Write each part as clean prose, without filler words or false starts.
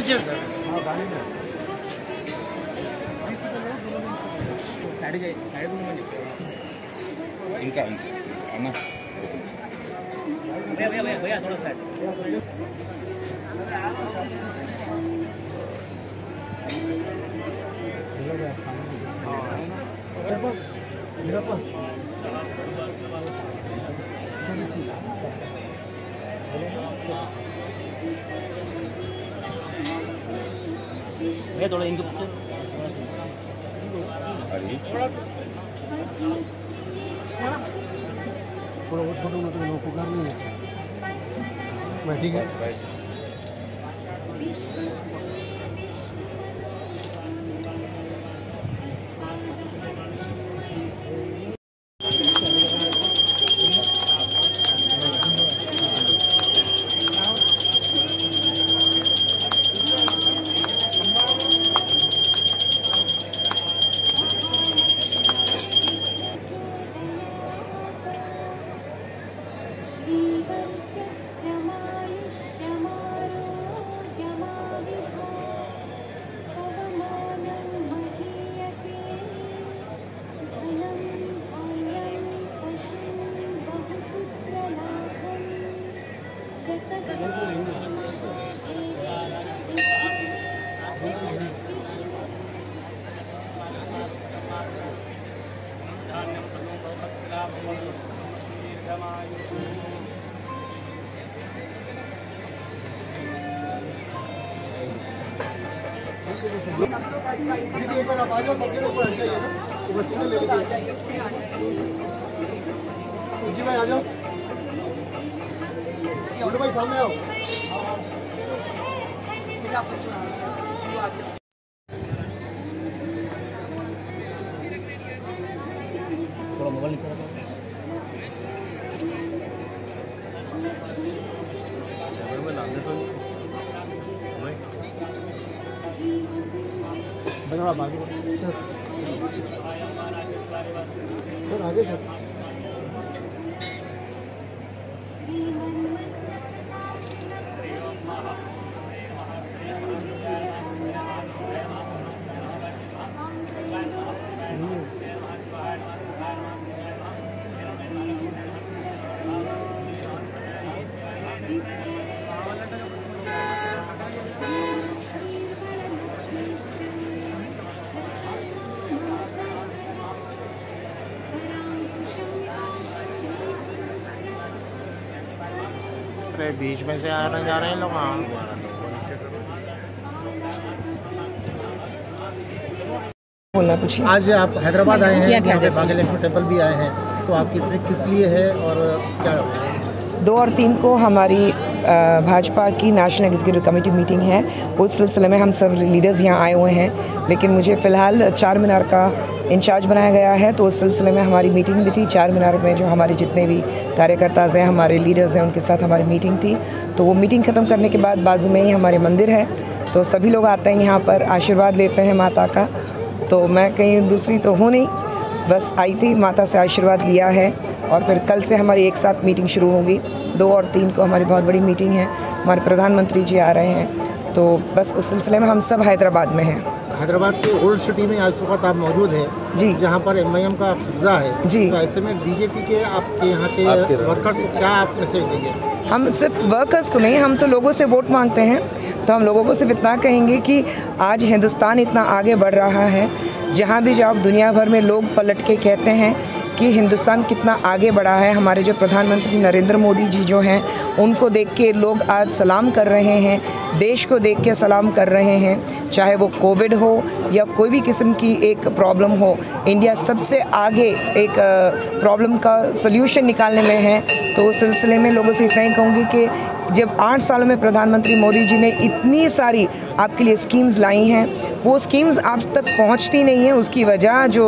नीचे सर। इनका अन्ना भैया थोड़ा साइड। मैं थोड़ा इनके पीछे थोड़ा वो छोटे मोटे लोग को करनी है। मैं ठीक है। जी भाई आ जाओ। भाई सामने आओ। थोड़ा मोबाइल नीचे रखो। आप आगे सर आगे सर। बीच में से आने जा रहे हैं लोग। बोलना कुछ। आज आप हैदराबाद आए हैं, यहाँ पे भाग्यलक्ष्मी टेम्पल भी आए हैं, तो आपकी ट्रिप किस लिए है और क्या? 2 और 3 को हमारी भाजपा की नेशनल एग्जीक्यूटिव कमेटी मीटिंग है। उस सिलसिले में हम सब लीडर्स यहाँ आए हुए हैं, लेकिन मुझे फ़िलहाल चार मीनार का इंचार्ज बनाया गया है, तो उस सिलसिले में हमारी मीटिंग भी थी। चार मीनार में जो हमारे जितने भी कार्यकर्ताज हैं, हमारे लीडर्स हैं, उनके साथ हमारी मीटिंग थी। तो वो मीटिंग ख़त्म करने के बाद बाजू में ही हमारे मंदिर है, तो सभी लोग आते हैं यहाँ पर, आशीर्वाद लेते हैं माता का। तो मैं कहीं दूसरी तो हूँ नहीं, बस आई थी, माता से आशीर्वाद लिया है। और फिर कल से हमारी एक साथ मीटिंग शुरू होगी। 2 और 3 को हमारी बहुत बड़ी मीटिंग है, हमारे प्रधानमंत्री जी आ रहे हैं, तो बस उस सिलसिले में हम सब हैदराबाद में हैं। हैदराबाद के ओल्ड सिटी में आज वक्त आप मौजूद हैं जी, जहाँ पर MIM का कब्जा है जी। तो ऐसे में बीजेपी के आपके यहाँ के वर्कर्स को क्या आप मैसेज देंगे? हम सिर्फ वर्कर्स को नहीं, हम तो लोगों से वोट मांगते हैं, तो हम लोगों को सिर्फ इतना कहेंगे कि आज हिंदुस्तान इतना आगे बढ़ रहा है, जहाँ भी जाओ दुनिया भर में लोग पलट के कहते हैं कि हिंदुस्तान कितना आगे बढ़ा है। हमारे जो प्रधानमंत्री नरेंद्र मोदी जी जो हैं, उनको देख के लोग आज सलाम कर रहे हैं, देश को देख के सलाम कर रहे हैं। चाहे वो कोविड हो या कोई भी किस्म की एक प्रॉब्लम हो, इंडिया सबसे आगे एक प्रॉब्लम का सल्यूशन निकालने में है। तो उस सिलसिले में लोगों से इतना ही कहूँगी कि जब 8 सालों में प्रधानमंत्री मोदी जी ने इतनी सारी आपके लिए स्कीम्स लाई हैं, वो स्कीम्स आप तक पहुंचती नहीं है। उसकी वजह जो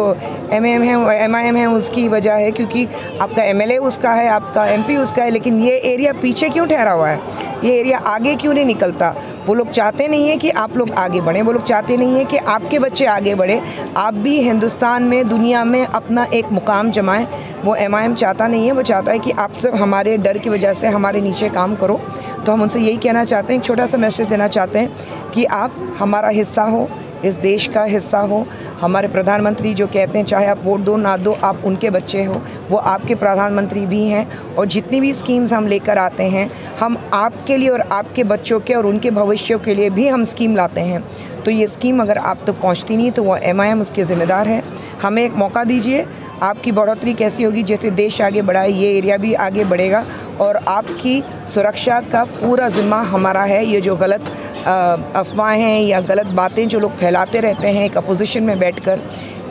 MIM है उसकी वजह है, क्योंकि आपका MLA उसका है, आपका MP उसका है, लेकिन ये एरिया पीछे क्यों ठहरा हुआ है, ये एरिया आगे क्यों नहीं निकलता? वो लोग चाहते नहीं हैं कि आप लोग आगे बढ़ें, वो लोग चाहते नहीं हैं कि आपके बच्चे आगे बढ़े, आप भी हिंदुस्तान में, दुनिया में अपना एक मुकाम जमाएं। वो MIM चाहता नहीं है, वो चाहता है कि आप सब हमारे डर की वजह से हमारे नीचे काम करो। तो हम उनसे यही कहना चाहते हैं, एक छोटा सा मैसेज देना चाहते हैं कि आप हमारा हिस्सा हो, इस देश का हिस्सा हो। हमारे प्रधानमंत्री जो कहते हैं चाहे आप वोट दो ना दो, आप उनके बच्चे हो, वो आपके प्रधानमंत्री भी हैं। और जितनी भी स्कीम्स हम लेकर आते हैं, हम आपके लिए और आपके बच्चों के और उनके भविष्य के लिए भी हम स्कीम लाते हैं। तो ये स्कीम अगर आप तक पहुंचती नहीं तो वो MIM उसके ज़िम्मेदार है। हमें एक मौका दीजिए, आपकी बढ़ोतरी कैसी होगी, जैसे देश आगे बढ़ा है ये एरिया भी आगे बढ़ेगा और आपकी सुरक्षा का पूरा ज़िम्मा हमारा है। ये जो गलत अफवाहें हैं या गलत बातें जो लोग फैलाते रहते हैं एक अपोजिशन में बैठकर,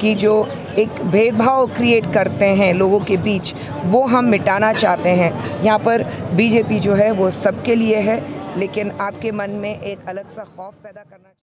कि जो एक भेदभाव क्रिएट करते हैं लोगों के बीच, वो हम मिटाना चाहते हैं। यहाँ पर BJP जो है वो सबके लिए है, लेकिन आपके मन में एक अलग सा खौफ पैदा करना